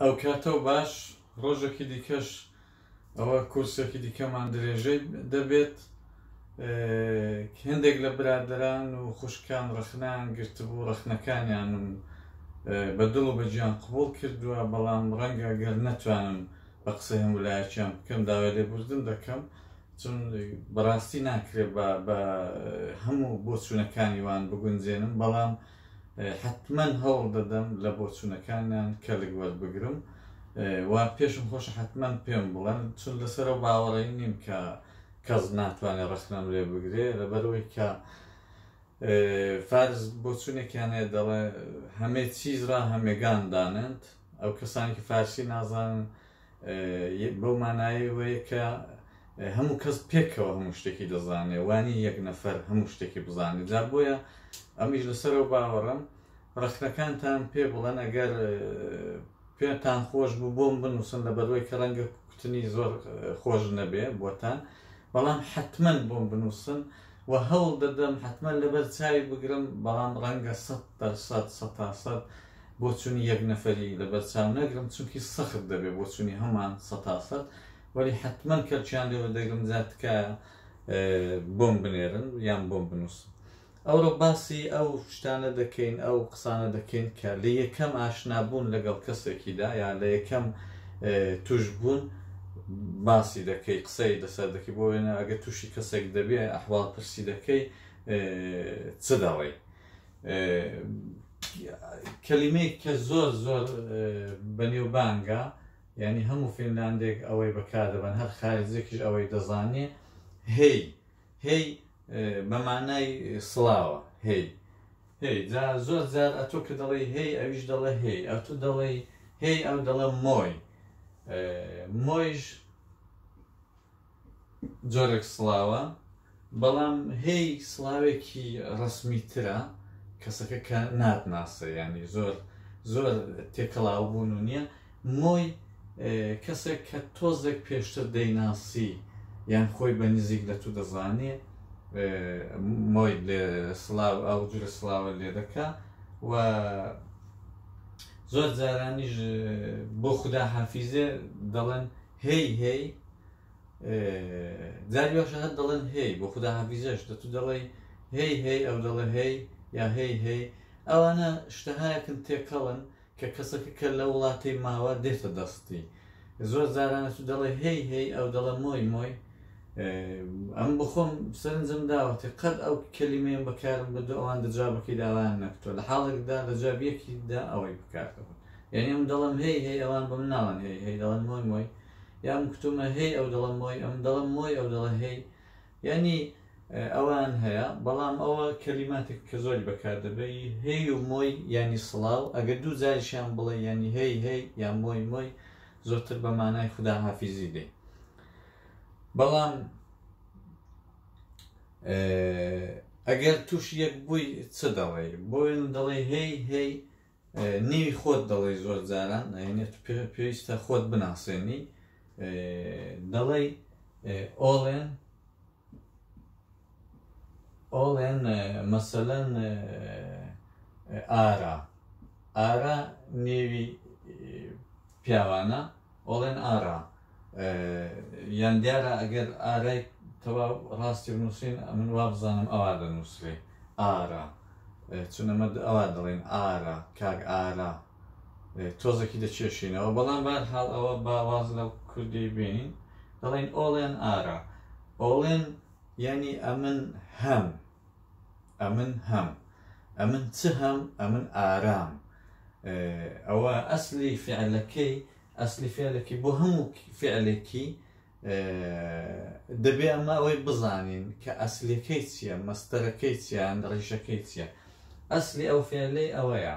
ئەو کاتەوە باش ڕۆژێکی دیکەش ئەوە کورسێکی دیکەمان درێژەی دەبێت. هەندێک لە برادەران و خوشکان ڕخنان گرتبوو ڕخنەکانیان بەدڵ و بەجیان قبول کردووە، بەڵام ڕەنگە گەر نەتوانم بە قسەی هەموو لایەکیان بکەم داوای لێبوردن دەکەم، چون بەڕاستی ناکرێت بە هەموو بۆچوونەکانی وان بگونجێنم، بەڵام حتمما هەوڵ دەدەم لە بۆچوونەکانیان کەلک وەربگرم و پێشم خۆش حتمما پێم بڵێن، چون لەسەر ئەو باوەڕی نیم کە کەس ناتوانێت ڕخنەم لێ بگرێ، لەبەرەوەی کە فارز بۆچوونێکیان هەیە دەڵێ هەمێ چیزرا هەمێگان دانند. ئەو کەسانی کە فارسی نازانن بەو مانایەوەیە کە هەموو کەس پێکەوە هەموو شتێکی دەزانێ، وانی یەک نەفەر هەموو شتێکی بزانێ. جا بۆیە ئەمیش لەسەرەوە باوەڕم ڕخنەکانتان پێ بڵێن ئەگەر پێتان خۆش بوو بۆم بنووسن، لەبەرەوەی کە ڕەنگە کوتنی زۆر خۆش نەبێ بۆتان، بەڵام حتمما بۆم بنووسن و هەوڵ دەدەم حتمما لەبەر چاوی بگرم، بەڵام ڕەنگە 100% بۆچوونی یەک نەفەری لەبەر چاو نەگرم، چونکی سەخت دەبێت بۆچوونی هەمان 100%، وەلی حتمما کەلچیان لێوە دەگرم زیاتکە بۆم بنێرن یان بۆم بنووسن. ئەوڕۆ باسی ئەو شتانە دەکەین، ئەو قسانە دەکەین کە لە یەکەم ئاشنابوون لەگەڵ کەسێکیدا یا لە یەکەم توشبوون باسی دەکەی، قسەی لەسەر دەکەی، بۆ وێنە ئەگە تووشی کەسێک دەبێ ئەحواڵ پرسی دەکەی چ دەڵێی. کەلیمەی کە زۆر زۆر بەنێوبانگە، یعنی هەموو فینلاندێک ئەوەی بەکاردەبەن، هەر خارجێکیش ئەوەی دەزانێ، هەی هەی بە مانای سڵاوە، هەی جا زۆر جار ئەتۆ کە دەڵێ هەی ئەویش دەڵێ هەی، ئەتۆ دەڵێ هەی ئەو دەڵێ مۆی، مۆیش جۆرێک سڵاوە، بەڵام هەی سڵاوێکی ڕەسمیترە کەسەکە کە ناتناسە، ینی زۆر تێکەڵاو بوون و نییە. مۆی کەسێک کە تۆزێک پێشتر دەیناسی یان خۆی بە نزیک لە تو دەزانێ، مۆی لێ سڵاو ئەو جورە سڵاوە لێ دەکا. و زۆر جارانیش بۆ خودا حافیزێ دەڵێن هەی جاری باشە هەر دەڵێن هەی بۆ خودا حافیزەش دەتو دەڵێ هەی ئەو دەڵێ هەی یا هەی ئەوانە شتەهایەکن تێکەڵن کە کەسەکە کە لە وڵاتی ماوە دێتە دەستی. زۆر جارانە تو دەڵێ هەی ئەو دەڵێ مۆی ئەم بخۆم سەرنجم داوەتێ قەت ئەو کەلیمەیەم بەکارم بەدە ئەوان دەجابەکەی داوایان نەکتۆ لە حاڵێکدا لە جابیەکیدا ئەوەی بکارتەوە، یعنی ئەم دەڵم هەی ئەوان بەم ناڵن هەی دەڵێن مۆی یا ئەم کتومە هەی ئەو دەڵم مۆی، ئەم دەڵم مۆی ئەو دەڵە هەی، یعنی ئەوان هەیە. بەڵام ئەوە کەلیماتێک کە زۆری بەکاردەبێ هەی و مۆی ینی سڵاو، ئەگەر دوو جاریشیان بڵێ ینی هەی یا مۆی زۆرتر بە مانای خودا حافیزی دێ. بەڵام ئەگەر تووش یەک بووی چ دەڵێ، بۆیە دەڵێ هەی نیوی خۆت دەڵێ، زۆر جاران ئەینێت پێویستە خۆت بناسێنی، دەڵێ ئۆڵێن مەسەلەن ئارا نێوی پیاوانە ئۆڵێن ئارا، یان دیارە ئەگەر ئارای تەواو ڕاستی بنووسین من وا بزانم ئەوا دەنووسێ ئارا، چون ئەمە ئەوا دەڵێن ئارا کاک ئارا تۆزێکی دەچێشینەوە. بەڵام بەرحاڵ ئەوە باواز لەو کوردی بینین دەڵێن ئۆڵێن ئارا، ئۆڵێن ینی ئەمن هەم ئەمن چ هەم ئەمن ئارام. ئەوە ئەسلی فعلەکەی بۆ هەموو فعلێکی دەبێ ئەمە ئەوەی بزانین کە ئەسلەکەی چییە، مەستەرەکەی چیان ڕیشەکەی چییە. ئەسلی ئەو فعلەی ئەوەیە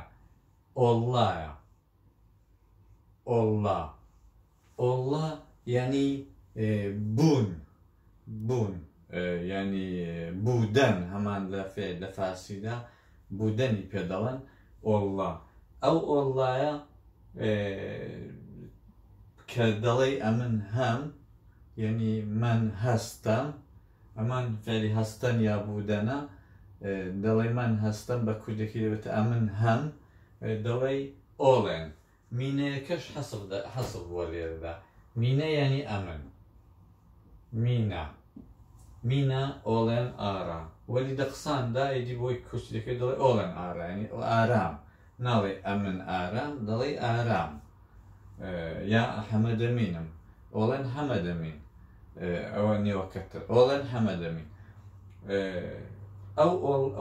ئۆڵڵایە، ئۆڵڵا ینی بوون ینی بودەن، هەمان لە فارسیدا بودەنی پێدەڵێن ئۆڵڵا. ئەو ئۆڵڵایە کە دەڵێ ئەمن هەم یعنی من هەستم، ئەمان فعلی هەستن یا بودەنە، دەڵێ من هەستم بە کوردێکی دەبێتە ئەمن هەم، دەڵێ ئۆڵێن مینەیەکەش حەسب بووە لێرەدا مینە یعنی ئەمن مینە ئۆڵێن ئارا وەلی دە قساندا ئیدی بۆی کوچەکەی دەڵێ ئۆڵێن ئارا ینی ئارام ناڵێ ئەمن ئارام دەڵێ ئارام یا حەمەدەمینم ئۆڵێن حەمەدەمین ئەوە نێوەکەتر ئۆڵێن حەمەدەمین ئەو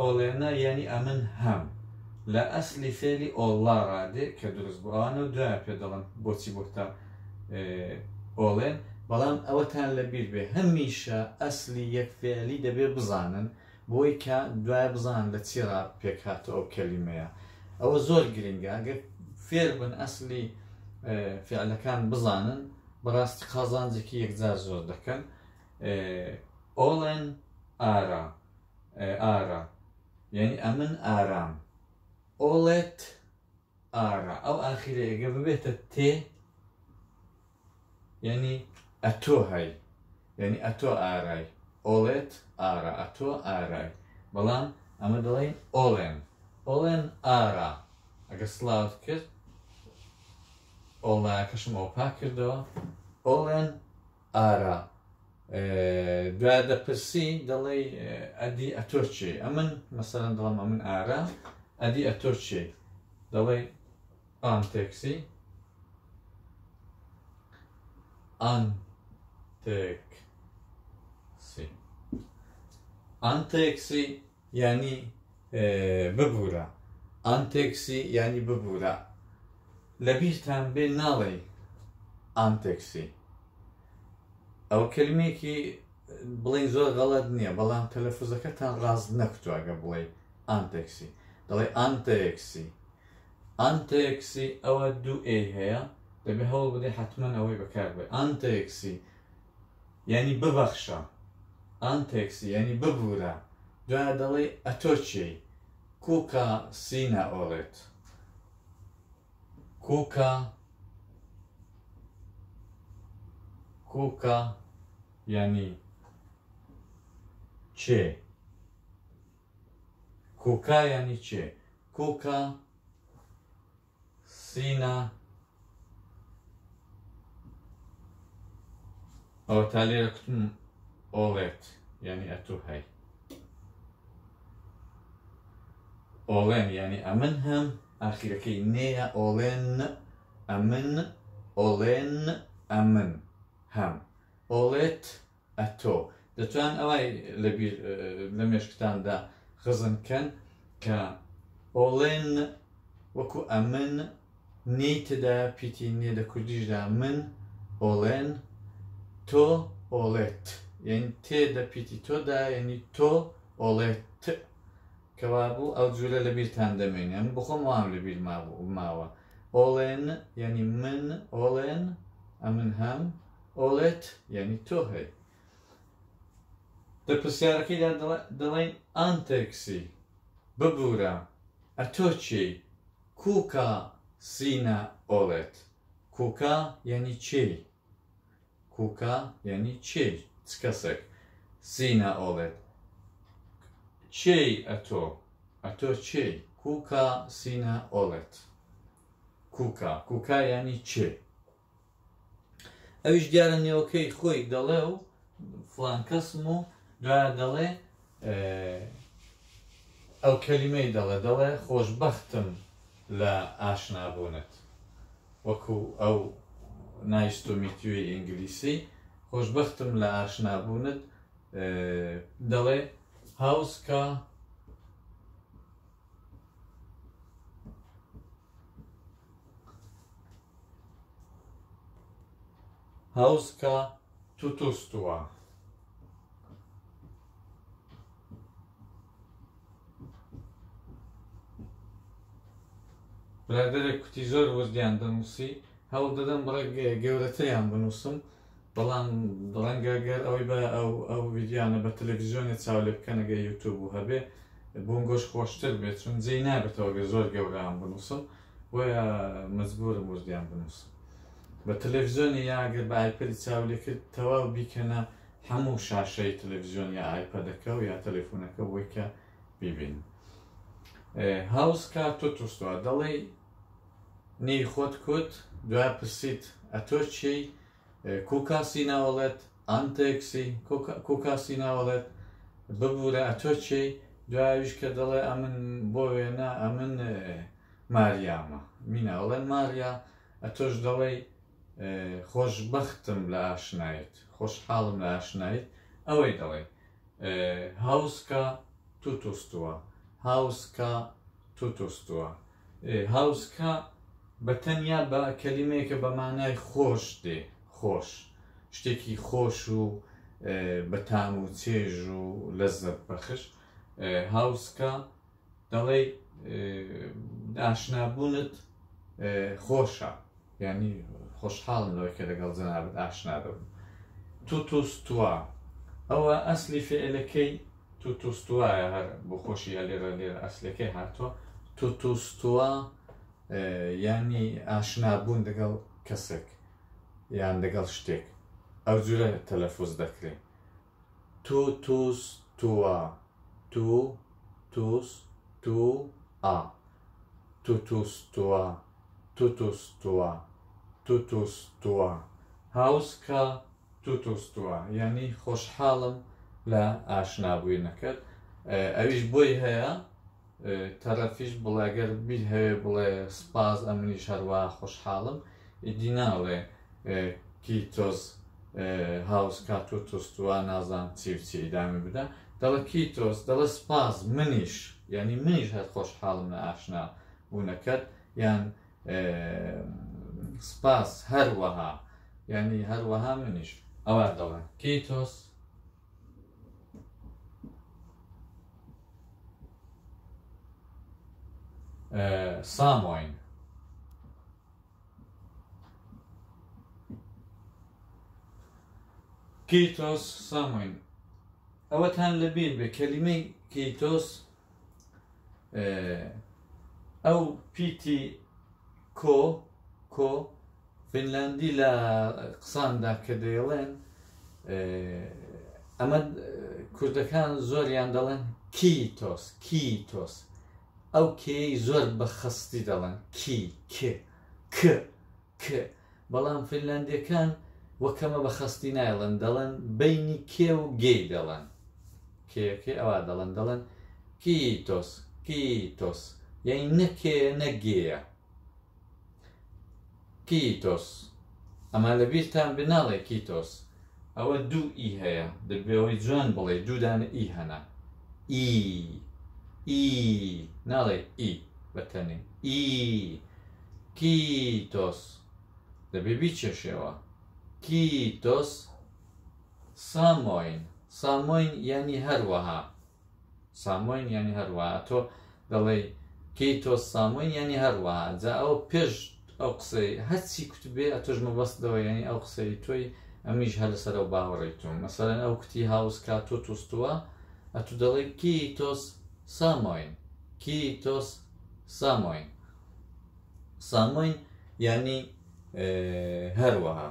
ئۆڵێنە یعنی ئەمن هەم لە ئەسلی فێلی ئۆڵا ڕادێ کە دروست بوو ئەوانە دوایە پێ دەڵێن بۆچی بۆتە ئۆڵێن بەڵام ئەوەتان لەبیر بێ هەمیشە ئەسلی یەک فێلی دەبێ بزانن بۆی کە دوای بزانن لە چێرا پێکهاتە ئەو کەلیمەیە ئەوە زۆر گرنگە ئەگەر فێر بن ئەسلی فێعلەکان بزانن بەڕاستی قازانجێکی یەکجار زۆر دەکەن ئۆڵێن ئارا یعنی ئەمن ئارام ئۆڵێت ئارا ئەو ئاخیرە ئەگە ببێتە تێ یعنی ئەتۆ هەی یعنی ئەتۆ ئارای ئۆڵێت ئارا ئەتۆ ئارای بەڵام ئەمە دەڵێن ئۆڵێن ئارا ئەگە سلااوت کرد ئۆڵایەکەشم ئۆپا کردەوە ئۆڵێن ئارا دوای دەپرسی دەڵێ ئەدی ئەتۆ چێ ئەمن مەسەرەن دەڵام ئەمن ئارا ئەدی ئەتۆ چێ دەڵێ ئان تێکسی ئانتێکسی یعنی ببوورە ئانتێکسی یعنی ببوورە لەبیرتان بێ ناڵێ ئانتێکسی ئەو کەلمێکی بڵین زۆر غەڵەت نییە بەڵام تەلەفوزەکەتان ڕاز نەکتوواگە بڵێ ئانتێکسی دەڵێ ئانتێکسی ئەوە دوو ئێ هەیە دەبێ هەوڵ بدەی حتمما ئەوەی بەکار بێ ئانتێکسی یعنی ببەخشە ئانتێکسی یعنی ببوورە دوای دەڵێ ئەتۆ چێ کووکە سینە ئۆڵێت کووکە یعنی چێ کووکە یعنی چێ کووکە سینە ئەوە تا لێرە کوتم ئۆڵێت یعنی ئەتۆ هەی ئۆڵێن یعنی ئەمن هەم ئاخیرەکەی نێیە ئۆڵێن ئەمن هەم ئۆڵێت ئەتۆ دەتوان ئەوای لەبیر لە مێشکتاندا خزمکەن کە ئۆڵێن وەکو ئەمن نیتدا پیتی نێ لە کوردیشدا من ئۆڵێن تۆ ئۆڵێت یعنی تێدە پیتی تۆدا یعنی تۆ ئۆڵێت کەوا بوو ئەو جوولە لەبیرتان دەمێنێ ئەم بخۆم وام لەبیر ماوە ئۆڵێن یعنی من ئۆڵێن ئەمن هەم ئۆڵێت یعنی تۆ هەی دەپرسیارەکەیدا دەڵێن ئانتێکسی ببوورە ئەتۆ چێ کووکە سینە ئۆڵێت کووکە یعنی چێ کووکە یعنی چێ چ کەسێک سینە ئۆڵێت چێ ئەتۆ چێ کووکە سینە ئۆڵێت کووکە یعنی چێ ئەویش دیارە نێوەکەی خۆی دەڵێ و فڵان کەسم و دوایە دەڵێ ئەو کەلیمەی دەڵێ خۆشبەختم لە ئاشنابوونت وەکو ئەو نایستۆمیتیوی ئینگلیسی خۆشبەختم لە ئاشنابوونت دەڵێ هاوسکە توتوستووە برادێک کوتی زۆر وەزدیان دەنووسی هەوڵ دەدەم بڕێ گەورەتەیان بنووسم بەڵام ڕەنگە گەر ئەوەی بە ئەو ڤیدیۆیانە بە تەلەڤیزیۆنی چاو لێ بکەنەگە یوتیوب و هەبێ بۆم گۆش خۆشتر بێت چون جێی نابێتەوە گە زۆر گەورەیان بنووسم بۆیە مەجبورم وەزدیان بنووسم بە تەلەڤیزیۆنی یاگەر بە ئایپەدی چاو لێ کرد تەواو بیکەنە هەموو شاشەی تەلەڤیزیۆن یا ئایپەدەکە و یا تەلەفۆنەکە بۆی کە بیبین هاوسکە توتوستووە دەڵێ نی خۆت کوت دوای پرسیت ئەتۆ چی کوکاسی ناوەڵێت ئەنتێکسی کوکاسی ناوەڵێت ببوورە ئەتۆ چی دوایش کە دەڵێ ئەمن بۆ وێنە ئەمن ماریامە میناوەڵێن ماریا ئەتۆش دەڵێ خۆشبەختم لە ئاشنایت خۆشحاڵم لە ئاشنایت ئەوەی دەڵێ هاوسکە توتوستووە هاوسکە توتوستووە هاوسکە بەتەنیا بە کەلیمەیەکە بە مانای خۆش دێ خۆش شتێکی خۆش و بەتام و چێژ و لەزەت بەخش هاوسکە دەڵێ ئاشنابوونت خۆشە یعنی خۆشحاڵم لەوەی کە لەگەڵ جەنابەت ئاشنا دەبم توتوستووە ئەوە ئەسلی فعلەکەی توتوستوایە هەر بۆ خۆشی لێرە ئەسلەکەی هاتووە توتوستووە یعنی ئاشنابوون لەگەڵ کەسێک یان لەگەڵ شتێک ئەو جورە تەلەفوز دەکرێت توتوستووە توتوستووە توتوستووە توتوستووە توتوستووە هاوسکە توتوستووە یعنی خۆشحاڵم لە ئاشنابووینەکەت ئەویش بۆی هەیە تەرەفیش بڵێگەر بیر هەیە بڵێ سپاس ئەمنیش هەروە خۆشحاڵم ئیدی ناڵێ کیتۆس هاوسکە توتوستووە نازان چی و چی ئیدامی بدە دەڵێ کیتۆس دەڵێ سپاس منیش یعنی منیش هەر خۆشحاڵم لە ئاشنا بوونەکەت یان سپاس هەروەها یعنی هەروەها منیش ئەوە دەڵێن کیتۆس سامۆین کیتۆس سامۆین ئەوەتان لەبیر بێ کەلیمەی کیتۆس ئەو پیتی کۆ فینلاندی لە قساندا کە دەیڵێن ئەمە کوردەکان زۆریان دەڵێن کیتۆس ئەو کێی زۆر بە خەستی دەڵێن ک بەڵام فینلاندیەکان وەکەمە بە خەستی نایڵێن دەڵێن بینی کێ و گێی دەڵێن کێ ئەوە دەڵێن کیتۆس یعنی نەکێ نەگێیە کیتۆس ئەمە لەبیرتان بناڵێ کیتۆس ئەوە دوو ئی هەیە دەبێەوەی جوان بڵێ دوودانە ئی هەنا ئی ناڵێ ئی بەتەنێ ئی کیتۆس دەبێ بیچێشێەوە کیتۆس سامۆین یعنی هەروەها تۆ دەڵێ کیتۆس سامۆین یعنی هەروەها جا ئەو پێش ئەو قسەی هەرچی کوتبێ ئەتۆش مەبەستەوە یعنی ئەو قسەی تۆی ئەمیش هەر لەسەر ئەو باوەڕی تۆ مەسەڵەن ئەو کوتی هاوسکە توتوستووە ئەتو دەڵێ کیتۆس سامۆین یعنی هەروەها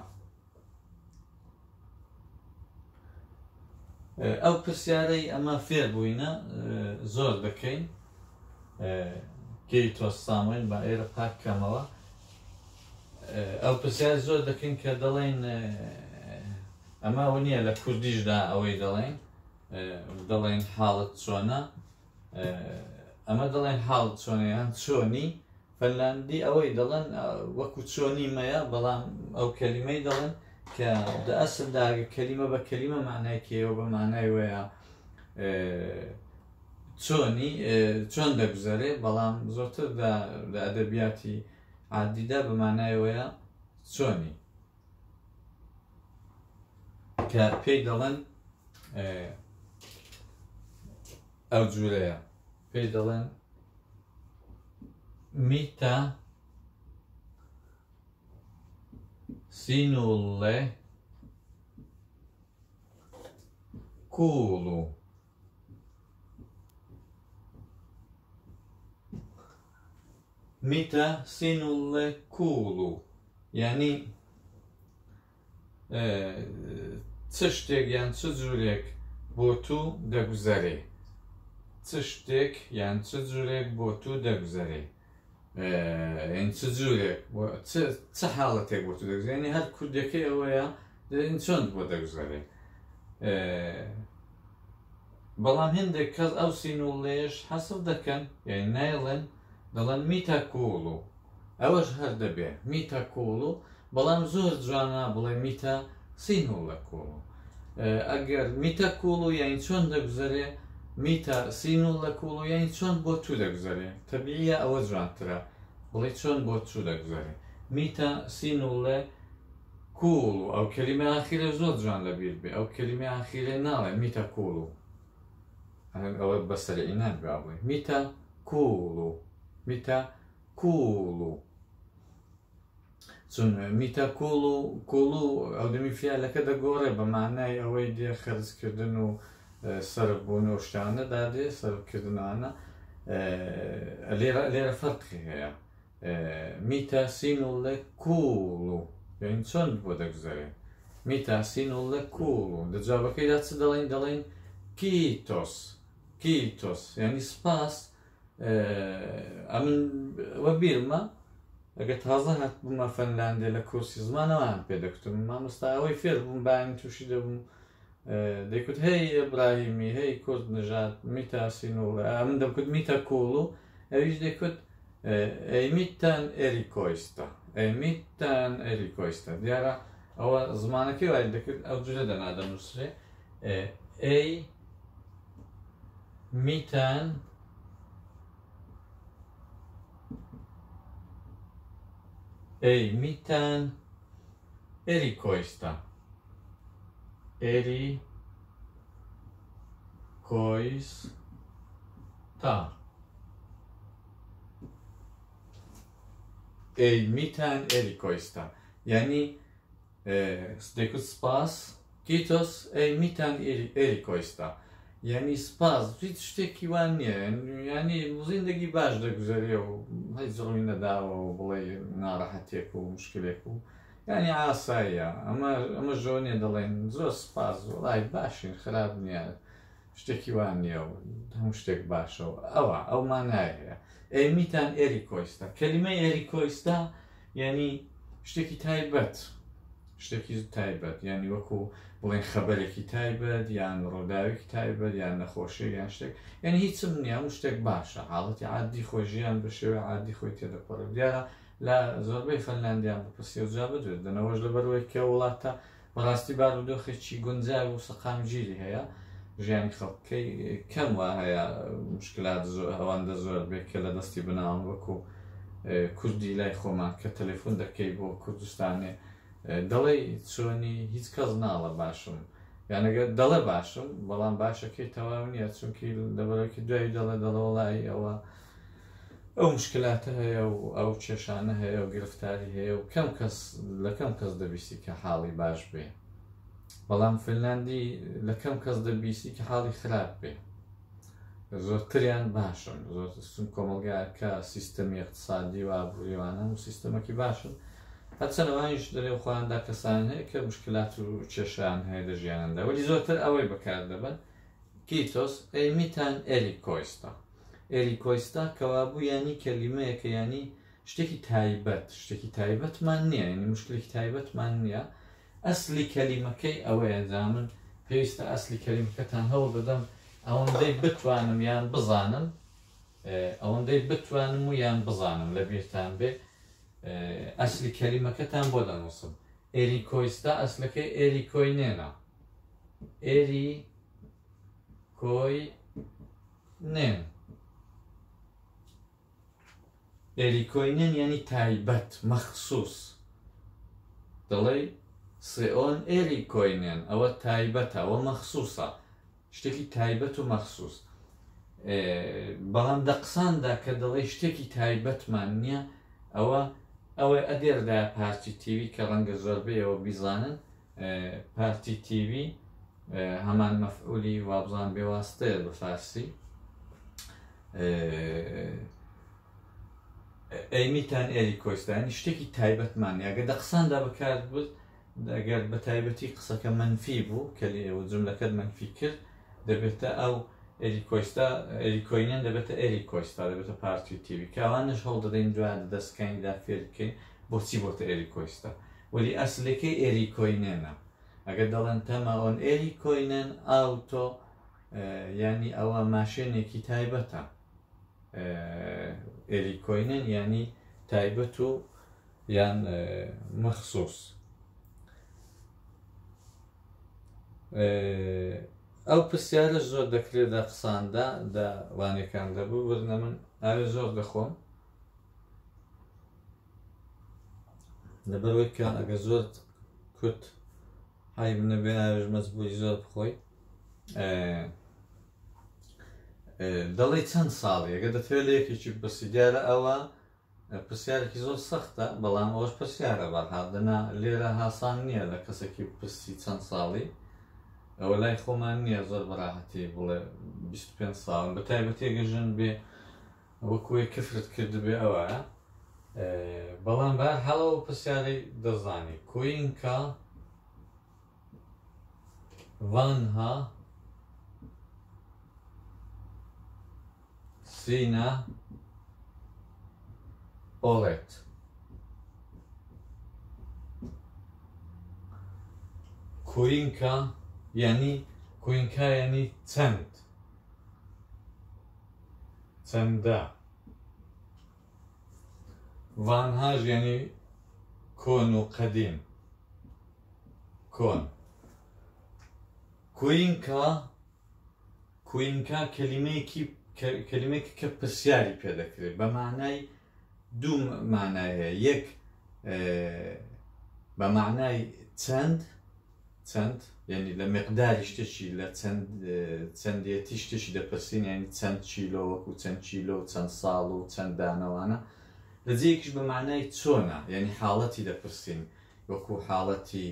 ئەو پرسیارەی ئەمە فێر بووینە زۆر دەکەین کیتۆس سامۆین بە ئێرە پاکەمەوە ئەو پرسیار زۆر دەکەین کە دەڵێن ئەماوە نییە لە کوردیشدا ئەوەی دەڵێن حاڵت چۆنە ئەمە دەڵێن حاڵت چۆنیان چۆنی فەنلاندی ئەوەی دەڵێن وەکو چۆنی مەیە بەڵام ئەو کەلیمەی دەڵێن کە ئەسلدا کەلیمە بە کەلیمە معنایکیەوە بە معنای وەیە چۆن دەگوزارێ بەڵام زۆرتر لە ئەدەبیاتی عادیدا بە معنای وەیە چۆنی کە پێی دەڵێن ئەو جوورەیە پێی دەڵێن میتە سینوڵێ کوڵو میتە سینوڵێ کوڵو یعنی چ شتێک یان چ جوورێک بۆ تو دەگوزارێ چ شتێک یان چ جوورێک بۆ تو دەگوزارێ يعني چ جوورێک چ حاڵەتێک بۆ تو دەگوزێ ینی هەر کوردەکەی ئەوەیە چۆن بۆ دەگوزارێ بەڵام هێندێک کەس ئەو سینوڵێش حەسب دەکەن یعنی نایڵێن دەڵێن میتە کوڵ ئەوەش هەر دەبێ میتە کوڵ بەڵام زۆر جوانە بڵێ میتە سینوڵە کوڵ ئەگەر میتە کوڵ یعنی چۆن دەگوزارێ میتە سینوڵە کوڵ یعنی چۆن بۆ تو دەگوزارێ تەبیعیە ئەوە جوانترە بڵێ چۆن بۆ تو دەگوزارێ میتە سینوڵێ کوڵ ئەو کەلیمە ئاخیرە زۆر جوان لەبیر بێ ئەو کەلیمە ئاخیرە ناڵێ میتە کوڵ ئەوە بەسەرعی نابێ بڵێ میتە کوڵ میتە کوڵ چون میتە کوڵ ئەو دەمی فیالەکە دەگۆڕێ بە مانای ئەوەی دێ خەرجکردن و سەرف بوون و شتانە دادێ سەرفکردنانە لێرە فەرقی هەیە میتە سینوڵێ کوڵ یعنی چۆن بۆ دەگوزارێ میتە سینوڵێ کوڵ دەجوابەکەیدا چ دەڵێن کیتۆس یعنی سپاس ئەمن وە بیرمە ئەگە تازە هات بوومە فەنلاندێ لە کورسی زمانەوەیان پێدەکوتم مامۆستا ئەوەی فێر بووم بایم تووشی دەبووم دەیکوت هەی ئەبراهیمی هەی کورد نژاد میتە سینوڵێ من دەکوت میتە کوڵ و ئەویش دەکوت ئەیمیتان ئێریکۆیستە دیارە ئەوە زمانەکەی وای دەکرد ئەو جورە دەنادەنووسێ میتان ئێریکۆیستە میتان ئێریکۆیستە یعنی دەیکوت سپاس کیتۆس میتان ئێریکۆیستە یعنی سپاس هیچ شتێکی وان نییە ینی زیندگی باش دەگوزارێ و هیچ زۆڵی نەداوە و بڵێ ناڕەحەتێک و مشکلێک و ینی ئاساییە ئەمە ژۆنێ دەڵێن زۆر سپاس وڵای باشین خراپ نییە شتێکی وان نییە و هەموو شتێک باشەوە ئەو مانای هەیە میتان ئێریکۆیستە کەلیمە ئێریکۆیستە یعنی شتێکی تایبەت یعنی وەکو بڵێن خەبەرێکی تایبەت یان ڕووداوێکی تایبەت یان نەخۆشی یان شتێک یعنی هیچم نییە هەموو شتێک باشە حاڵەتی عادی خۆی ژیان بە شێوەی عادی خۆی تێدەپەڕێ دیارە لە زۆربەی فەنلاندیان بپرسی و جا بدوێت دەنەوەش لەبەرەوەی کە وڵاتە بەڕاستی بارودۆخێکی گونجاو و سەقامگیری هەیە ژیانی خەڵکەی کەم وا هەیە مشکلات ئەوەندە زۆر بێت کە لە دەستی بناون وەکو کوردی لای خۆمان کە تەلەفۆن دەکەی بۆ کوردستانێ دەڵێ چۆنی هیچ کەس ناڵە باشم یانەگە دەڵێ باشم بەڵام باشەکەی تەواو نییە چونکی لەبەرەوەی دوای دەڵێ ئەوە ئەو مشکلاتە هەیە و ئەو کێشانە هەیە و گرفتاری هەیە و لە کەم کەس دەبیستی کە حاڵی باش بێ بەڵام فنلاندی لە کەم کەس دەبیستی کە حاڵی خراپ بێ زۆرتریان باشن زۆر کۆمەلگایکە سیستەمی اقتصادی و ئابووریوانە و سیستەمەکی باشن هەرچەنەوەیش دەرێ خۆیاندا کەسان هەیە کە مشکلات و کێشیان هەیە لە ژیانەدا وەلی زۆرتر ئەوەی بەکار دەبن کیتۆس میتان ئێریکۆیستە کەوابوو ینی کەلیمەیەکە ینی شتێکی تایبەتمان نییە ینی مشکلێکی تایبەتمان نییە ئەسلی کەلیمەکەی ئەوەیە جامن پێویستە ئەسلی کەلیمەکەتان هەوڵ بدەم ئەوەندەی بتوانم یان بزانم ئەوەندەی بتوانم و یان بزانم لە بیرتان بێ ئەسلی کەلیمەکەتان بۆ دەنووسم ئێریکۆیستە ئەسلەکەی ئێریکۆینێنە ئێریکۆینێن یعنی تایبەت مەخسووس دەڵێ سێۆن ئێریکۆینێن ئەوە تایبەتە ئەوە مەخسووسە شتێکی تایبەت و مەخسووس بەڵام دە قساندا کە دەڵێ شتێکی تایبەتمان نییە ئەوە ئەدێردا پارتی تیوی کە ڕەنگە زۆربەیەوە بیزانن پارتی تیوی هەمان مەفعولی وابزان بێواستەیە بە فارسی میتان ئێریکۆیستانی شتێکی تایبەتمان ئەگەر دە قساندا بەکار بوت ئەگەر بە تایبەتی قسەکە منفی بوو کە جملەکەت منفی کرد دەبێتە ئەو ئێریکۆینێن دەبێتە ئێریکۆیستا دەبێتە پارتی تیوی کاوانش هەڵ دەدەین دوایە دەستەکانیدا فێر بکەین بۆچی بۆتە ئێریکۆیستا وەلی ئەسلەکەی ئێریکۆینێنە ئەگەر دەڵێن تەمەئۆن ئێریکۆینێن ئاوتۆ ینی ئەوە ماشێنێکی تایبەتە ئێریکۆینێن ینی تایبەت و یان مەخسووس ئەو پرسیارە زۆر دەکرێت لە قساندا وانەکان دەبوو ورنە من ئاوێ زۆر دەخۆم لەبەرەوەی کە ئەگە زۆر کورت های بنەبێ ئاوێژ مەجبوری زۆر بخۆی دەڵێ چەند ساڵی ئەگە دەتوێت لە یەکێکی پرسی دیارە ئەوە پرسیارێکی زۆر سەختە بەڵام ئەوەش پرسیارە بەڕهادنا لێرە هاسان نییە لە کەسێکی پرسی چەند ساڵی ئەوە لای خۆمان نییە زۆر بەڕاحەتی بڵێ 25 ساڵ بە تایبەتی گەژن بێ وەکوێ کفرت کردبێ ئەوەیە بەڵام بە هەڵەوە پرسیارەی دەزانی کوینکە وانها سینە ئۆڵێت کوینکە یعنی کوینکە یعنی چەندە وانهاش یعنی کۆن و قەدیم کۆن کوینکە کەلیمەیەکی کە پرسیاری پێ دەکرێت بە معنای دوو معنای هەیە یەک بە معنای چەند یعنی لە مقداری شتێکی لە چەندێتی شتێکی دەپرسین یعنی چەند چیلۆ وەکو چەند چیلۆ چەند ساڵ و چەند دانەوانە لە جێیەکیش بە معنای چۆنە یعنی حاڵەتی دەپرسین وەکو حاڵەتی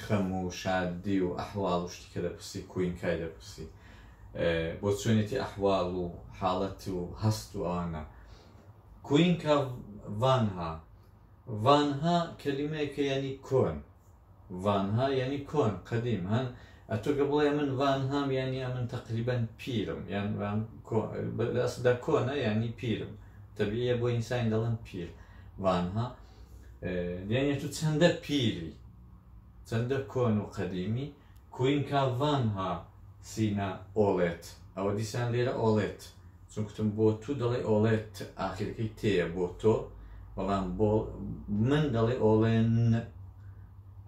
خەم و شادی و ئەحواڵ و شتی کە دەپرسی کوینکای دەپرسی بۆ چۆنێتی ئەحواڵ و حاڵەت و هەست و ئەوانە کوینکە وانها کەلیمەیەکە یعنی کۆن وانها یعنی کۆن قەدیم هەن ئەتۆگە بڵێ من وانهام یعنی ئەمن تەقریبەن پیرم یان ئەسدا کۆنە یعنی پیرم تەبیعیە بۆ ئینسانی دەڵێن پیر وانها یعنی تو چەندە پیری چەندە کۆن و قەدیمی کوینکە وانها سینە ئۆڵێت ئەوە دیسان لێرە ئۆڵێت چونکتم بۆ تو دەڵێ ئۆڵێت ئاخرەکەی تێیە بۆ تۆ بەڵام بۆ من دەڵێ ئۆڵێن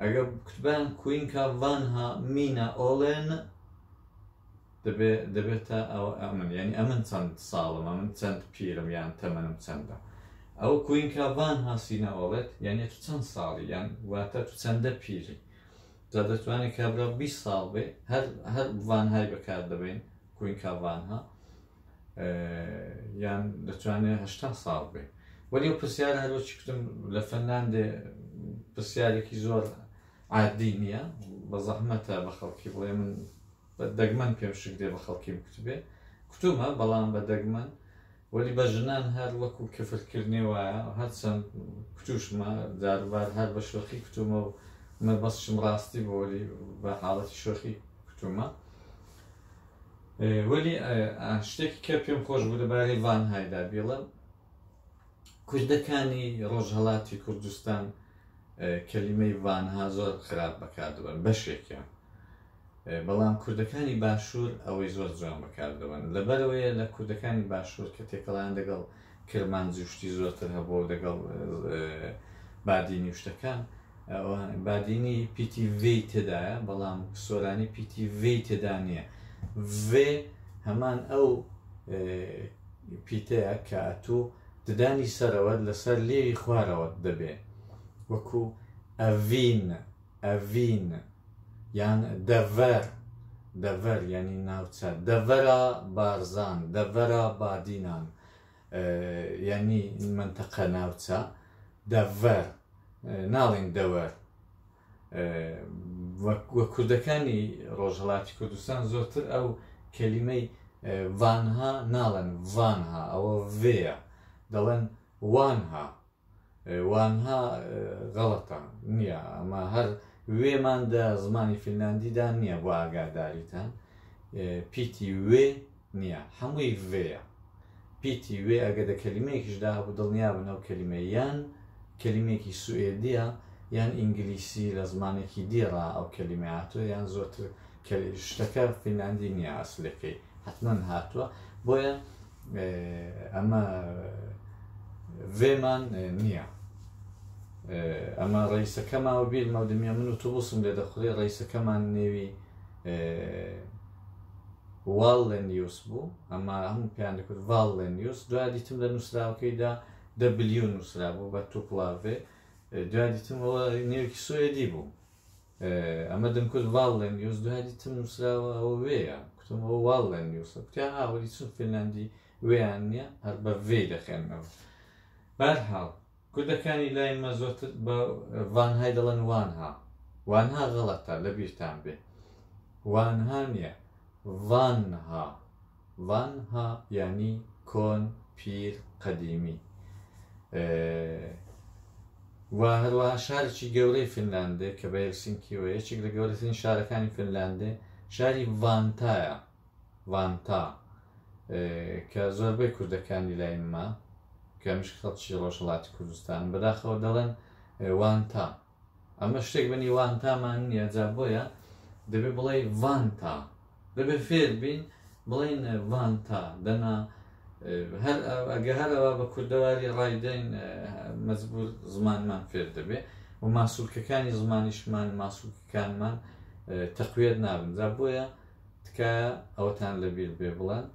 ئەگەر کتبان کوینکە وانها مینە ئۆڵێن دەبێتە ئەمن یعنی ئەمن چەند ساڵم ئەمن چەند پیرم یان تەمەنم چەندە ئەو کوینکە وانها سینە ئۆڵێت یعنی تو چەند ساڵی یان واتە تو چەندە پیری جا دەتوانێت کابرا 20 ساڵ بێ هەر وانهای بەکار دەبێن کوینکە وانها یان دەتوانێت 80 ساڵ بێ وەلی ئەو پرسیارە هەروەکی کوتم لە فەنلاندێ پرسیارێکی زۆر عادی نییە بە زەحمەتە بە خەڵکی بڵێ من بە دەگمەن پێم شک دێ بە خەڵکی بکتبێ کتومە بەڵام بە دەگمەن وەلی بە ژنان هەر وەکو کفرکردنی وایە هەرچەند کتوشمە جاروبار هەر بە شۆخی کتومە و من بەسشم ڕاستی بۆ وەلی بە حاڵەتی شۆخی کتومە وەلی شتێکی کە پێم خۆش بوو لەبارەی وانهایدا بێڵم کوردەکانی ڕۆژهەڵاتی کوردستان کەلیمەی وانها زۆر خراپ بەکاردەبن بەشێکیان بەڵام کوردەکانی باشوور ئەوەی زۆر جوان بەکاردەبن لەبەرەوەیە لە کوردەکانی باشوور کە تێکەڵان لەگەڵ کرمانجی و شتی زۆرتر هەبوو لەگەڵ بادینی و شتەکان بادینی پیتی vی تێدایە بەڵام سۆرانی پیتی vی تێدا نییە vێ هەمان ئەو پیتەیە کە ئەتوو ددانی سەرەوە لەسەر لێوی خوارەوە دەبێ وەکو ئەڤین یان دەڤەر ینی ناوچە دەڤەرە بارزان دەڤەرە بادینان ینی منتەقە ناوچە دەڤەر ناڵین دەوەر وە کوردەکانی ڕۆژهەڵاتی کوردستان زۆرتر ئەو کەلیمەی وانها ناڵێن وانها ئەوە vەیە دەڵێن وانها غەڵەتە نییە ئەمە هەر وێماندا زمانی فینلاندیدا نییە بۆ ئاگاداریتان پیتی وێ نییە هەمووی vەیە پیتی وێ ئەگە دە کەلیمەیەکیشدا هەبوو دڵنیابن ئەو کەلیمە یان کەلیمێکی سوئێدیە یان ئینگلیسی لە زمانێکی دیڕا ئەو کەلیمە هاتووە یان زۆرتر شتەکە فینلاندی نییە ئەسلەکەی حتمەن هاتووە بۆیە ئەمە vێمان نییە ئەمە ڕئیسەکەماوە بیر مەودەمیە من ئۆتۆبوسم لێ دەخورێ ڕئیسەکەمان نێوی واڵێنیوس بوو ئەمە هەموو پێیان دەکوت ڤاڵێنیوس دوای دیتم لە نووسراوەکەیدا دەبلیو نووسرا بوو بە توپڵاڤێ دوای دیتم ئەوە نێوێکی سوێدی بوو ئەمە دەمکوت ڤاڵێنیوس دوای دیتم نووسراوە ئەوە وێیە کوتم ئەوە واڵێنیوسە کوتیان ئاوەری چون فینلاندی وێیان نییە هەر بە vێ دەخێنەوە بەرحاڵ کوردەکانی لای مە زۆرتر بە ڤانهای دەڵێن وانها غەڵەتە لە بیرتان بێ وانها نییە ڤانها یعنی کۆن پیر قەدیمی و هەروەها شارێکی گەورەی فینلاندێ کە بە هێلسینکیەوە یەکێک لە گەورەترین شارەکانی فینلاندێ شاری ڤانتایە ڤانتا کە زۆربەی کوردەکانی لای ما کەمیش خەڵکی ڕۆژهەڵاتی کوردستان بەداخەوە دەڵێن وانتا ئەمە شتێک بنی وانتامان نییە جا بۆیە دەبێ بڵێ ڤانتا دەبێ فێر بین بڵێن ڤانتا دەنا ئەگە هەرەوە بە کوردەواری ڕایدەین مەجبور زمانمان فێر دەبێ و ماسوولکەکانی زمانیشمان ماسوولکەکانمان تەقوێت نابن جا بۆیە تکایە ئەوەتان لەبیر بێ بڵێن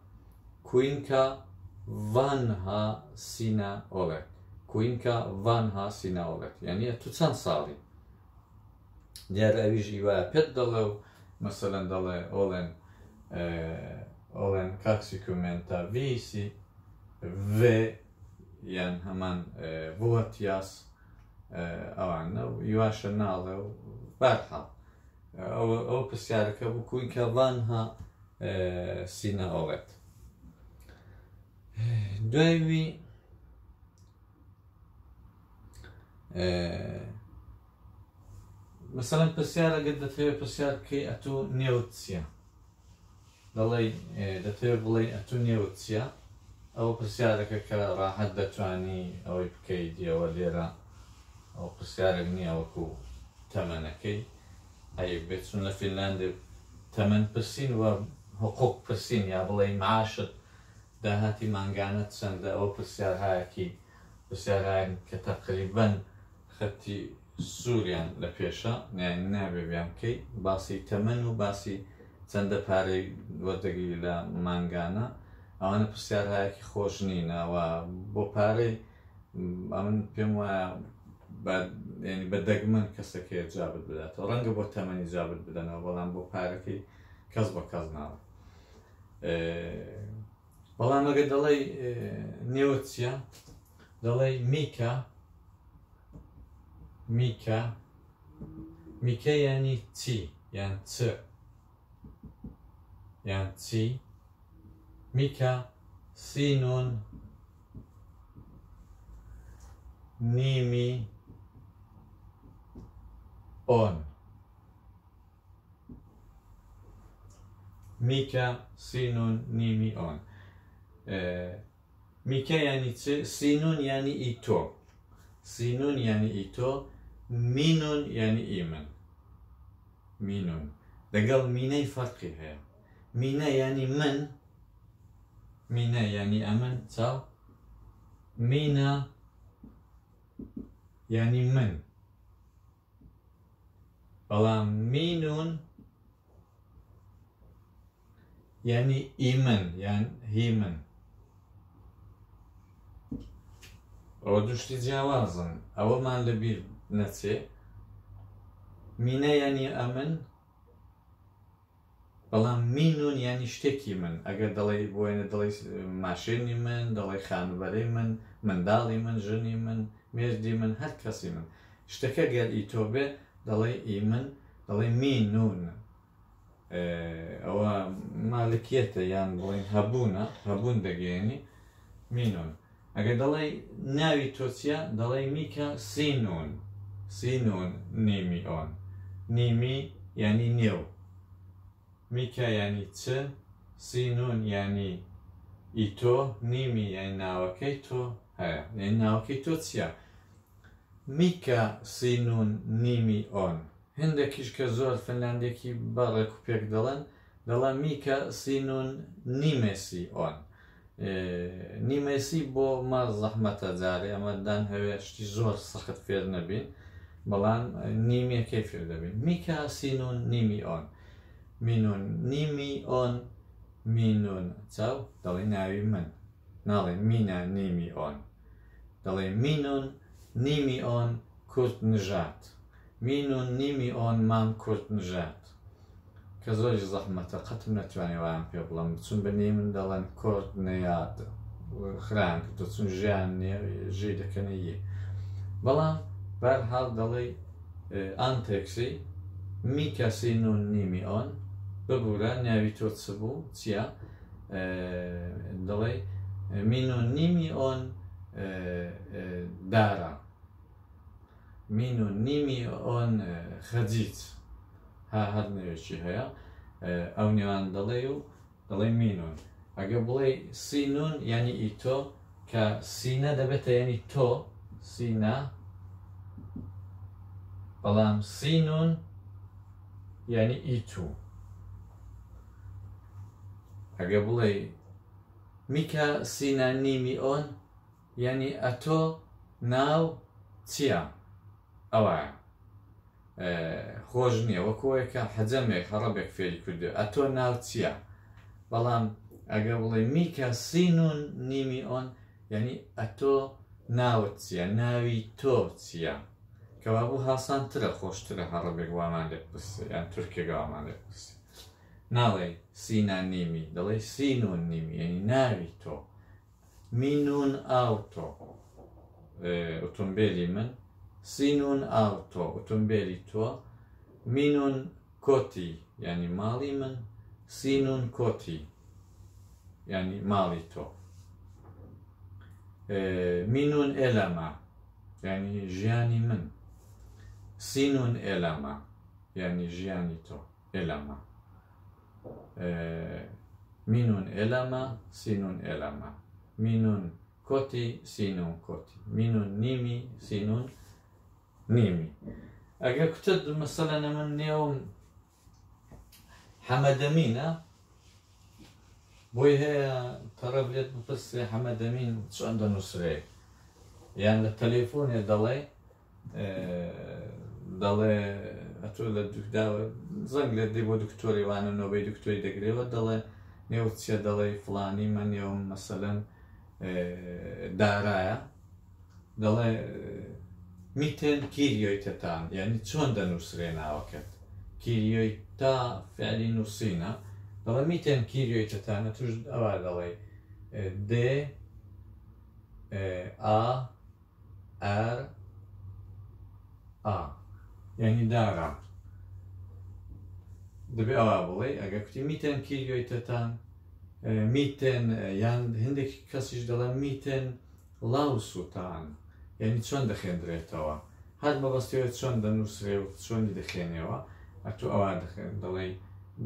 کوینکە ڤانها سینە ئۆڵێت کوینکە ڤانها سینە ئۆڵێت یعنی تو چەند ساڵی دیارە ئەویش هیوایە پێت دەڵێ و مەسەلەن دەڵێ ئۆڵێن کاکسیکومێنتە ڤیسی vێ یان هەمان ڤوەتیاس ئەوانە و هیواشە ناڵێ و بەرحاڵ ئەو پرسیارەکە بوو کوینکە ڤانها سینە ئۆڵێت دوایوی مەسەلەن پرسیارەگەر دەتەوێت پرسیار بکەی ئەتۆ نێوت چییە دەڵێ دەتەوێت بڵێ ئەتۆ نێوت چییە ئەوە پرسیارەکە کە ڕاحەت دەتوانی ئەوەی بکەیت ئەوە لێرە ئەو پرسیارێک نییە وەکو تەمەنەکەی هەیەک بێت چون لە فینلاندێ تەمەن پرسین وە حقوق پرسین یا بڵێ معاشت داهاتی مانگانە چەندە ئەو پرسیارهایەن کە تەقریبەن خەتی سووریان لە پێشە نابێ بیان بکەی باسی تەمەن و باسی چەندە پارەی وەردەگری لە مانگانە ئەوانە پرسیارهایەکی خۆش نینەوە بۆ پارەی ئەمن پێم وایە بە دەگمەن کەسەکەی جابت بداتەوە ڕەنگە بۆ تەمەنی جابت بدەنەوە بەڵام بۆ پارەکەی کەس بە کەس ناوە بەڵام ئەگە دەڵێ نێوت چییە دەڵێ میکە یعنی چی یان چ یان چی میکە سینون نیمی ئۆن میکە سینون نیمی ئۆن میکە یعنی چ سینون یعنی ئیتۆ سینون یعنی ئیتۆ مینون یعنی ئیمن مینون لەگەڵ مینەی فەرقی هەیە مینە یعنی من مینە یعنی ئەمن چاو مینە یعنی من بەڵام مینون یعنی ئیمن یان هیمن ئەوە دوشتی جیاوازن ئەوەمان لەبیر نەچێ مینە یعنی ئەمن بەڵام مینون یعنی شتێکی من ئەگەر دەڵێ بۆێنە دەڵێ ماشێنی من دەڵێ خانوبەرەی من منداڵی من ژنی من مێردی من هەر کەسی من شتەکە گەر ئیتۆ بێ دەڵێ ئیمن دەڵێ مینون ئەوە مالکیەتە یان بڵێن هەبوون دەگەێنی مینون ئەگەر دەڵێ ناوی تۆچیە دەڵێ میکە سینون نیمی ئۆن نیمی یعنی نێو میکە یعنی چ، سینون یعنی ئیتۆ، نیمی یعنی ناوەکەی تۆ هەیە، یعنی ناوەکەی تۆ چییە؟ میکە سینون نیمی ئۆن. هندێکیش کە زۆر فنلاندێکی بەڕێک و پێک دەڵێن میکە سینون نیمێسی ئۆن. نیمێسی بۆ مە زەحمەتە جارێ ئەمەدان هەوێشتی زۆر سەخت فێر نەبین، بەڵام نیمێکەی فێر دەبین. میکە سینون نیمی ئۆن. مینون نیمی ئۆن، مینون چاو دەڵێ ناوی من، ناڵێ مینە نیمی ئۆن، دەڵێ مینون نیمی ئۆن کورت نژات، مینون نیمی ئۆن مام کورت نژات. کە زۆری زەحمەتە قەتم نەتوانێ وایان پێ بڵم، بچون بە نێ من دەڵێن کورت نەیاد خران دەچون ژیان ژێ دەکەنە یێ. بەڵام بەرحاڵ دەڵێ ئانتێکسی میکە سینون نیمی ئۆن ببوورە ناوی تۆ چ بوو چییە؟ دەڵێ مینون نیمی ئۆن دارە، مینون نیمی ئۆن خەجیت، هەر نوێکی هەیە ئەو نێوان دەڵێ و دەڵێ مینون. ئەگە بڵێ سینون یعنی ئیتۆ، کە سینە دەبێتە یعنی تۆ سینە، بەڵام سینون یعنی ئیتو. ئەگە بڵێ میکە سینە نیمی ئۆن یعنی ئەتۆ ناو چییە؟ ئەوایە خۆش نییە، وەکوەیەکە حەجەمێک هەڕەبێک فێری کردو ئەتۆ ناو چییە؟ بەڵام ئەگە بڵێ میکە سینون نیمی ئۆن یعنی ئەتۆ ناوت چییە؟ ناوی تۆ چییە؟ کەوا بوو هاسانترە، خۆشترە هەڕەبێک وامان لێ بپرسێ یان تورکێک وامان لێ بپرسێ. ناڵێ سینە نیمی، دەڵێ سینون نیمی یعنی ناوی تۆ. مینون ئاوتۆ ئۆتۆمبیلی من، سینون ئاوتۆ ئۆتۆمبیلی تۆ، مینون کۆتی یعنی ماڵی من، سینون کۆتی یعنی ماڵی تۆ. مینون ئێلەمە یعنی ژیانی من، سینون ئێلەمە یعنی ژیانی تۆ ئێلەمە. مینون ئێلەمە سینون ئێلەمە، مینون کۆتی سینون کۆتی، مینون نیمی سینون نیمی. ئەگە کوتت مەسەلەن من نێوم حەمەدەمینە بۆی هەیە تەڕە بێت بپرسێ حەمەدەمین چۆن دەنووسرێ، یان لە تەلێفۆنێ دەڵێ ئەتۆ لە دوکداوە زەنگ لێ دێ بۆ دکتۆری وانە نۆبەی دکتۆری دەگرێەوە دەڵێ نێو چیە؟ دەڵێ فڵانی من نێوم مەسەلەن دارایە، دەڵێ میتێن کیریۆیتەتان یعنی چۆن دەنووسرێ ناوەکەت؟ کیریۆی تا فعلی نووسینە، دەڵێ میتێن کیریۆیتەتانە توش ئەوە دەڵێ دێ ئا ئەر ئا یعنی دارە. دەبێ ئەوە بڵێ ئەگە کوتی میتێن کیریۆیتەتان، میتێن یان هەندێک کەسیش دەڵێن میتێن لاوسوتان یعنی چۆن دەخێنرێتەوە، هەر مەبەستیەوە چۆن دەنووسرێ و چۆنی دەخێنێەوە. ئەتۆ ئەوە دەخێن دەڵێ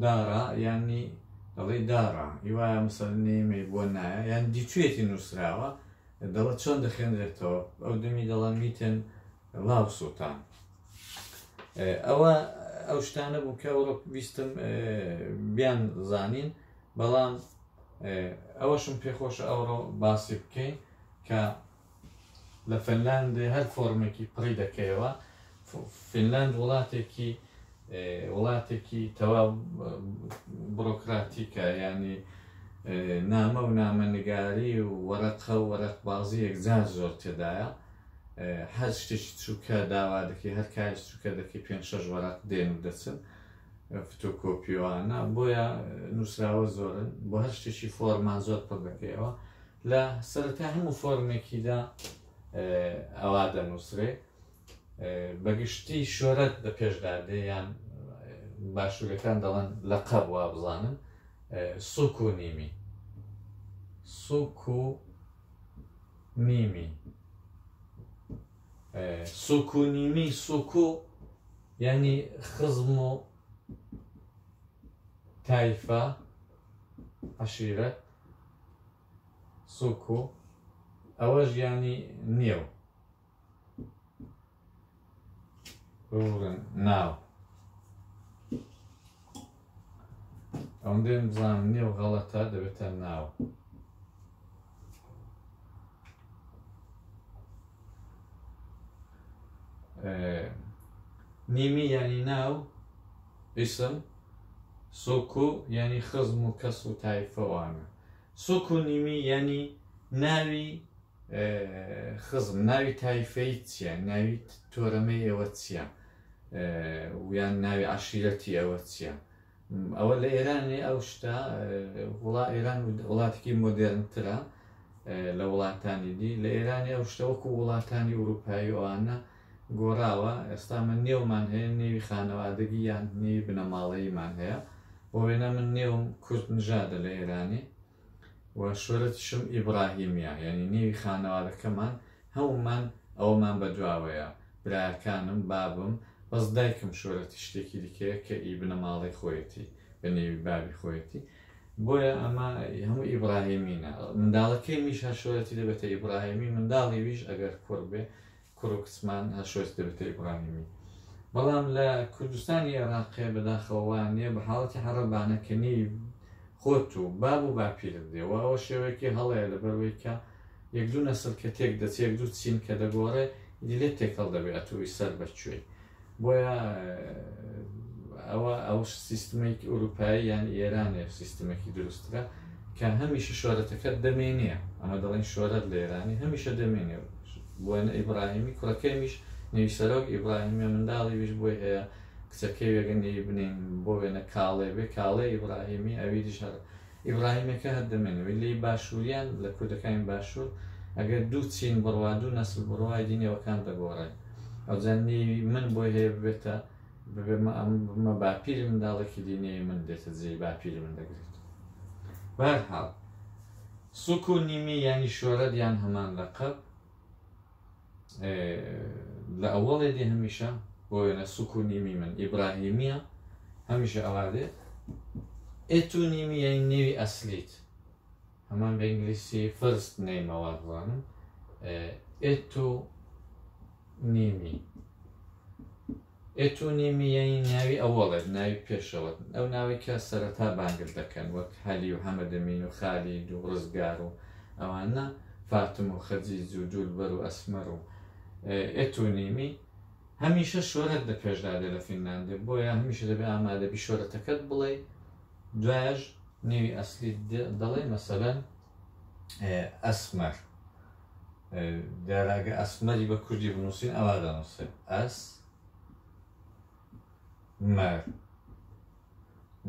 دارە یانی دەڵێ دارە، هیوایە مەسەل نێمەی بۆ نایە یان دیتوێتی نووسراوە دەڵێت چۆن دەخێنرێتەوە، ئەو دەمی دەڵێن میتێن لاوسوتان. ئەوە ئەو شتانە بوو کە ئەوڕۆ ویستم بیان زانین، بەڵام ئەوەشم پێخۆشە ئەوڕۆ باسی بکەین کە لە فنلاندێ هەر فۆرمێکی پڕی دەکەیەوە. فنلاند وڵاتێکی تەواو بڕۆکراتیکە، ینی نامە و نامەنگاری و وەرەقە و وەرەقبازی یەکجار زۆر تێدایە. هەر شتێکی چووکە داوا دەکەی، هەر کاری چووکە دەکەی 5-6 وەرەق دێن و دەچن فتۆکۆپیوانە، بۆیە نووسراوە زۆرن، بۆ هەر شتێکی فۆرمان زۆر پڕ دەکەیەوە. لە سەرەتا هەموو فۆرمێکیدا ئەوا دەنووسرێ، بەگشتی شۆرەت بە پێشدادێ یان باشوورەکان دەڵێن لەقەب وا بزانن، سووک و نیمی، سووک و نیمی، سووک و نیمی، سووک و یعنی خزم و تایفە عەشیرەت سووک و ئەوەش ینی نێو ناو ئەوەندەی بزانم نێو غەڵەتە دەبێتە ناو نیمی ینی ناو ئیسم سووک و ینی خزم و کەس و تایفەوانە سووک و نیمی ینی ناوی خزم ناوی تایفەی چییە ناوی تۆرەمەی ئێوە چییە یان ناوی عەشیرەتی ئەوە چییە ئەوە لە ئێرانێ ئەو شتە ئێران وڵاتێکی مۆدێرنترە لە وڵاتانی دی لە ئێرانی ئەو شتە وەکو وڵاتانی ئوروپایی ئەوانە گۆڕاوە ئێستا من نێومان هەیە نێوی خانەوادەگی یان نێوی بنەماڵەییمان هەیە بۆ وێنە من نێوم کورد نژادە لە ئێرانی و شۆرەتیشم ئیبراهیمیە یعنی نێوی خانەوادەکەمان هەمومان ئەومان بەدواوەیە برایەکانم بابم بەس دایکم شۆرەتی شتێکی دیکەیە کە بنەماڵەی خۆیەتی بە نێوی بابی خۆیەتی بۆیە ئەمە هەموو ئیبراهیمینە منداڵەکەی میش شۆرەتی دەبێتە ئیبراهیمی منداڵی ویش ئەگەر کوڕ بێ کوڕ و کچمان شۆرەتی دەبێتە ئیبراهیمی بەڵام لە کوردستانی عێراقیە بەداخەوەوان نییە بە حاڵەتی حەڕەبانەکە نێوی خۆت و باب و باپیرت دێەوە ئەوە شێوەیەکی هەڵەیە لەبەرەوەی کە یەک دوو نەسڵ کە تێک دەچێت یەک دوو چین کە دەگۆڕێ دیلێ تێکەڵ دەبێت ئەتووی سەر بەرچوێ بۆیە ئەو سیستمێکی ئوروپایی یان ئێرانێ سیستمێکی دروسترە کە هەمیشە شۆرەتەکەت دەمێنیە ئەمە دەڵێن شۆرەت لە ئێرانی هەمیشە دەمێنێ بۆە ئیبراهیمی کوڕەکەمیش نێوی سەرۆک ئیبراهیمیە منداڵی ویش بۆی هەیە کچەکەی وێگە نێوی بنین بۆ وێنە کاڵێ بێ کاڵێ ئیبراهیمی ئەوی دیشار ئیبراهیمەکە هەر دەمێنەوەی لی باشووریان لە کوردەکانی باشوور ئەگەر دوو چین بڕوا دوو نەسل بڕوای دینەوەکان دەگۆڕێن ئەوجان نێوی من بۆی هەیە ببێتە بمە باپیری منداڵێکی دینەوەی من دێتە جێی باپیری من دەگرێت بەهەرحاڵ سووک و نیمی ینی شۆرەت یان هەمان لەقەب لە ئەوەڵێ دێ هەمیشە بۆ وێنە سووک و نیمی من ئیبراهیمیە هەمیشە ئەوادێ ئێت و نیمی یانی نێوی ئەسلیت هەمان بە ئینگلیسی فرست نەیمەوە بڵانم ئێت و نیمی ئێت و نیمی یانی ناوی ئەوەڵێت ناوی پێشەوەت ئەو ناوی کە سەرەتا بانگر دەکەن وەک هەلی و هەمەدەمین و خالید و ڕزگار و ئەوانە فاتم و خەجیج و جولبەر و ئەسمەر و ئێت و نیمی هەمیشە شۆرەت لە پێشدادێ لە فینلاندێ بۆیە هەمیشە دەبێت ئامادەبی شۆرەتەکەت بڵێ دوایش نێوی ئەسلی دەڵێ مەسەلەن ئەسمەر دیاراگە ئەسمەری بە کوردی بنووسین ئەوا دەنووسێت ئەسمەر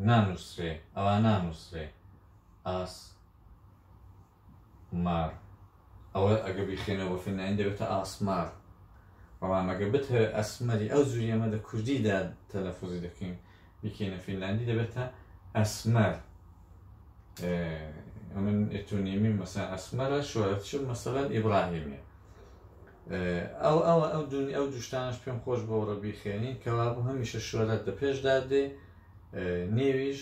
نانووسرێ ئەوە نانووسرێ ئاسمار ئەوە ئەگە بیخێنەوە فینلاندی دەبێتە ئاسمار بەڵام ئەگە بتە ئەسمەری ئەو زوری ئەمە لە کوردیدا تەلەفوزی دەکەین بیکەینە فینلاندی دەبێتە ئەسمەر من ئێتونیمی مەسەلەن ئەسمەرە شۆرەتیشم مەسەلەن ئیبراهیمیە ئەو دوشتانش پێم خۆش بەوڕە بیخێنین کەوا بوو هەمیشە شۆرەت لە پێشدا دێ نێویش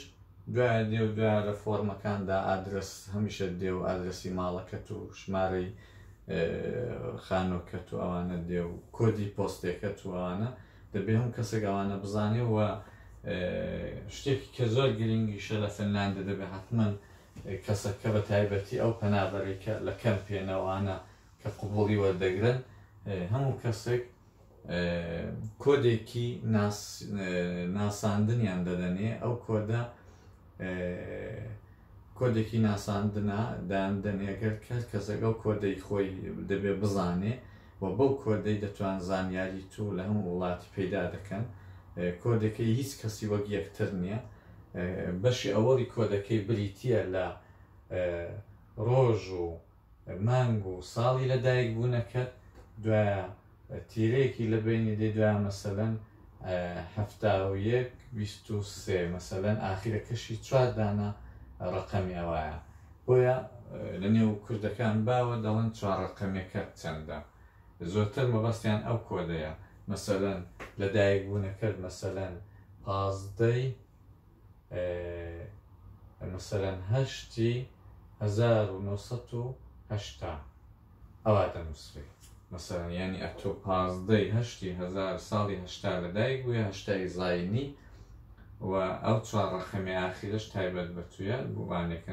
دوای دێ و دوای لە فۆرمەکاندا ئادرس هەمیشە دێ و ئادرسی ماڵەکەت و ژمارەی خانۆکەت و ئەوانە دێ و کۆدی پۆستێکەت و ئەوانە دەبێ هەم کەسێک ئەوانە بزانێ و شتێکی کە زۆر گرنگیشە لە فینلاندە دەبێت حتمما کەسەکە بە تایبەتی ئەو پەنابەرێکە لە کەمپێنەوانە کە قوبوڵی وەردەگرن هەموو کەسێک کۆدێکی ناساندنیان دەدەنێ ئەو کۆدە کۆدێکی ناساندنا دایاندنێگەر کەسێک ئەو کۆدەی خۆی دەبێ بزانێ و بەو کۆدەی دەتوان زانیاری تو لە هەموو وڵاتی پەیدا دەکەن کۆدەکەی هیچ کەسی وەک یەکتر نییە بەشی ئەوەڵی کۆدەکەی بریتیە لە ڕۆژ و مانگ و ساڵی لەدایک بوونەکەت دوایە تیرەیەکی لە بینی دێ دوایە مەسەلەن 1923 مەسەلەن ئاخیرەکەشی 4 دانە ڕقەمی ئەوایە بۆیە لە نێو کوردەکان باوە دەڵێن 4 ڕقەمێکە چەندە زۆرتر مەبەستیان ئەو کۆدەیە مەسەلەن لەدایک بوونەکەت مەسەلەن 15 مثلا 1980 ئەواتە نووسێ مثلا یعنی ئەتۆ 15 ساڵی هەشتا لەدایک بووە هەشتای زاینی و ئەو چوار ڕەخەمی ئاخیرش تایبەت بە تویە بووانێکە